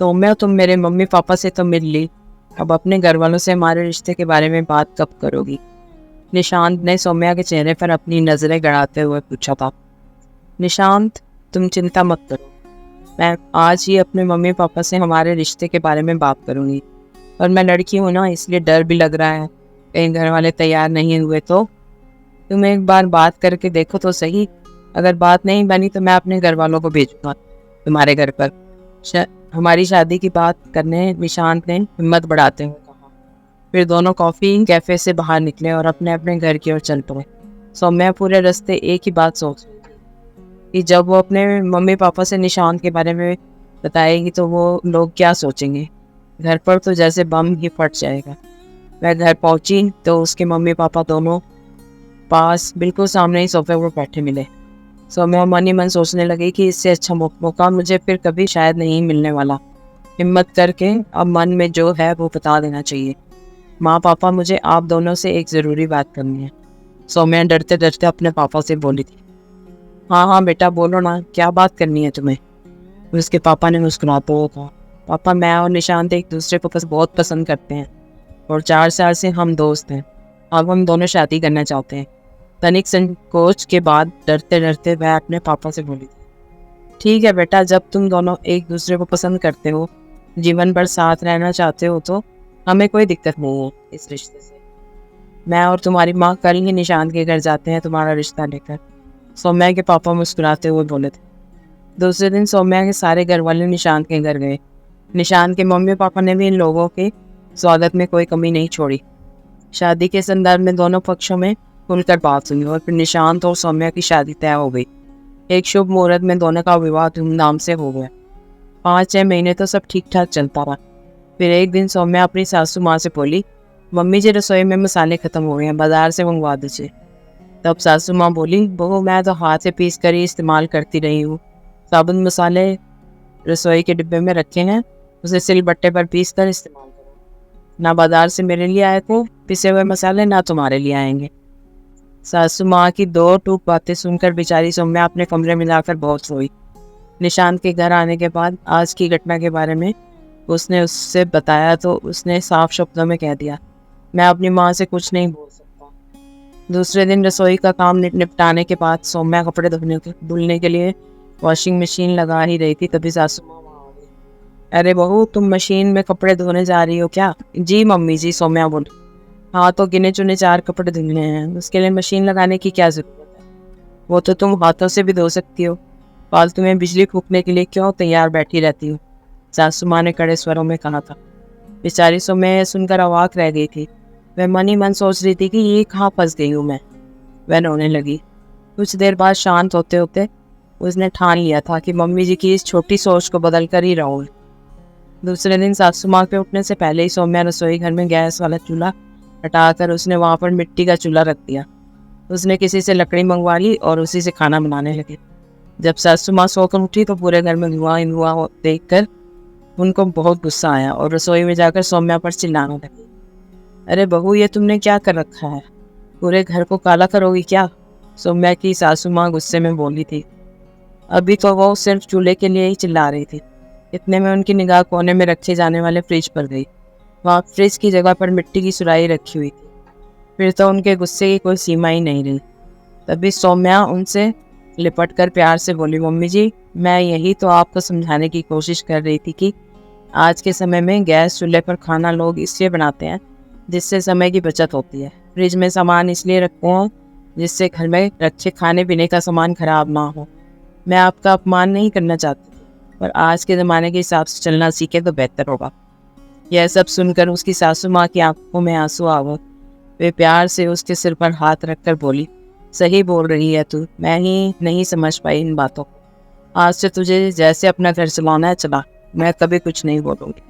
तो मैं तुम मेरे मम्मी पापा से तो मिल ली, अब अपने घर वालों से हमारे रिश्ते के बारे में बात कब करोगी? निशांत ने सौम्या के चेहरे पर अपनी नजरें गड़ाते हुए पूछा था। निशांत, तुम चिंता मत करो, मैं आज ही अपने मम्मी पापा से हमारे रिश्ते के बारे में बात करूंगी। और मैं लड़की हूँ ना, इसलिए डर भी लग रहा है, कहीं घर वाले तैयार नहीं हुए तो। तुम एक बार बात करके देखो तो सही, अगर बात नहीं बनी तो मैं अपने घर वालों को भेजूंगा तुम्हारे घर पर हमारी शादी की बात करने। निशांत ने हिम्मत बढ़ाते हुए कहा। फिर दोनों कॉफी कैफे से बाहर निकले और अपने अपने घर की ओर चल पड़े। सौम्या पूरे रास्ते एक ही बात सोच रही थी कि जब वो अपने मम्मी पापा से निशांत के बारे में बताएगी तो वो लोग क्या सोचेंगे। घर पर तो जैसे बम ही फट जाएगा। वह घर पहुंची तो उसके मम्मी पापा दोनों पास बिल्कुल सामने ही सोफे पर बैठे मिले। सौम्या मन ही मन सोचने लगी कि इससे अच्छा मौका मुझे फिर कभी शायद नहीं मिलने वाला। हिम्मत करके अब मन में जो है वो बता देना चाहिए। माँ पापा, मुझे आप दोनों से एक ज़रूरी बात करनी है, सौम्या डरते डरते अपने पापा से बोली थी। हाँ हाँ बेटा बोलो ना, क्या बात करनी है तुम्हें? उसके पापा ने मुस्कुराते हुए कहा। पापा, मैं और निशांत एक दूसरे को बहुत पसंद करते हैं और 4 साल से हम दोस्त हैं। अब हम दोनों शादी करना चाहते हैं। तनिक संकोच के बाद डरते डरते वह अपने पापा से बोली थी। ठीक है बेटा, जब तुम दोनों एक दूसरे को पसंद करते हो, जीवन भर साथ रहना चाहते हो, तो हमें कोई दिक्कत नहीं है इस रिश्ते से। मैं और तुम्हारी माँ कल ही निशांत के घर जाते हैं तुम्हारा रिश्ता लेकर, सौम्या के पापा मुस्कुराते हुए बोले थे। दूसरे दिन सौम्या के सारे घर वाले निशांत के घर गए। निशांत के मम्मी पापा ने भी इन लोगों के स्वागत में कोई कमी नहीं छोड़ी। शादी के संदर्भ में दोनों पक्षों में खुलकर बात हुई और फिर निशांत और सौम्या की शादी तय हो गई। एक शुभ मुहूर्त में दोनों का विवाह धूमधाम से हो गया। 5-6 महीने तो सब ठीक ठाक चलता रहा। फिर एक दिन सौम्या अपनी सासू माँ से बोली, मम्मी जी रसोई में मसाले खत्म हो गए हैं, बाजार से मंगवा दीजिए। तब सासू माँ बोली, बहू मैं तो हाथ से पीस कर ही इस्तेमाल करती रही हूँ। साबुत मसाले रसोई के डिब्बे में रखे हैं, उसे सिलबट्टे पर पीस कर इस्तेमाल करो। ना बाजार से मेरे लिए आए थे पिसे हुए मसाले, ना तुम्हारे लिए आएंगे। सासू माँ की दो टूक बातें सुनकर बेचारी सौम्या अपने कमरे में जाकर बहुत रोई। निशांत के घर आने के बाद आज की घटना के बारे में उसने उससे बताया तो उसने साफ शब्दों में कह दिया, मैं अपनी माँ से कुछ नहीं बोल सकता। दूसरे दिन रसोई का काम निपटाने के बाद सौम्या कपड़े धुलने के लिए वॉशिंग मशीन लगा ही रही थी, तभी सासू माँ वहाँ आ गई। अरे बहू, तुम मशीन में कपड़े धोने जा रही हो क्या? जी मम्मी जी, सौम्या बोली। हाँ तो गिने चुने 4 कपड़े धुलने हैं, उसके लिए मशीन लगाने की क्या जरूरत है? वो तो तुम हाथों से भी धो सकती हो, फालतू में बिजली फूकने के लिए क्यों तैयार बैठी रहती हो? सासू माँ ने कड़े स्वरों में कहा था। बेचारी सौम्या सुनकर अवाक रह गई थी। वह मन ही मन सोच रही थी कि ये कहाँ फंस गई हूँ मैं। वह रोने लगी। कुछ देर बाद शांत होते होते उसने ठान लिया था कि मम्मी जी की इस छोटी सोच को बदल कर ही रहूँ। दूसरे दिन सासू माँ के उठने से पहले ही सौम्या रसोई घर में गैस वाला चूल्हा हटाकर उसने वहाँ पर मिट्टी का चूल्हा रख दिया। उसने किसी से लकड़ी मंगवा ली और उसी से खाना बनाने लगी। जब सासू माँ सोकर उठी तो पूरे घर में धुआं ही धुआं देखकर उनको बहुत गुस्सा आया और रसोई में जाकर सौम्या पर चिल्लाने लगी। अरे बहू, ये तुमने क्या कर रखा है? पूरे घर को काला करोगी क्या? सौम्या की सासू माँ गुस्से में बोली थी। अभी तो वो सिर्फ चूल्हे के लिए ही चिल्ला रही थी। इतने में उनकी निगाह कोने में रखे जाने वाले फ्रिज पर गई। वहाँ फ्रिज की जगह पर मिट्टी की सुराही रखी हुई थी। फिर तो उनके गुस्से की कोई सीमा ही नहीं रही। तभी सौम्या उनसे लिपट कर प्यार से बोली, मम्मी जी, मैं यही तो आपको समझाने की कोशिश कर रही थी कि आज के समय में गैस चूल्हे पर खाना लोग इसलिए बनाते हैं जिससे समय की बचत होती है। फ्रिज में सामान इसलिए रखते हैं जिससे घर में रखे खाने पीने का सामान खराब ना हो। मैं आपका अपमान नहीं करना चाहती, पर आज के ज़माने के हिसाब से चलना सीखे तो बेहतर होगा। यह सब सुनकर उसकी सासू माँ की आंखों में आंसू आ गए। वे प्यार से उसके सिर पर हाथ रखकर बोली, सही बोल रही है तू, मैं ही नहीं समझ पाई इन बातों को। आज से तुझे जैसे अपना घर चलाना है चला, मैं कभी कुछ नहीं बोलूँगी।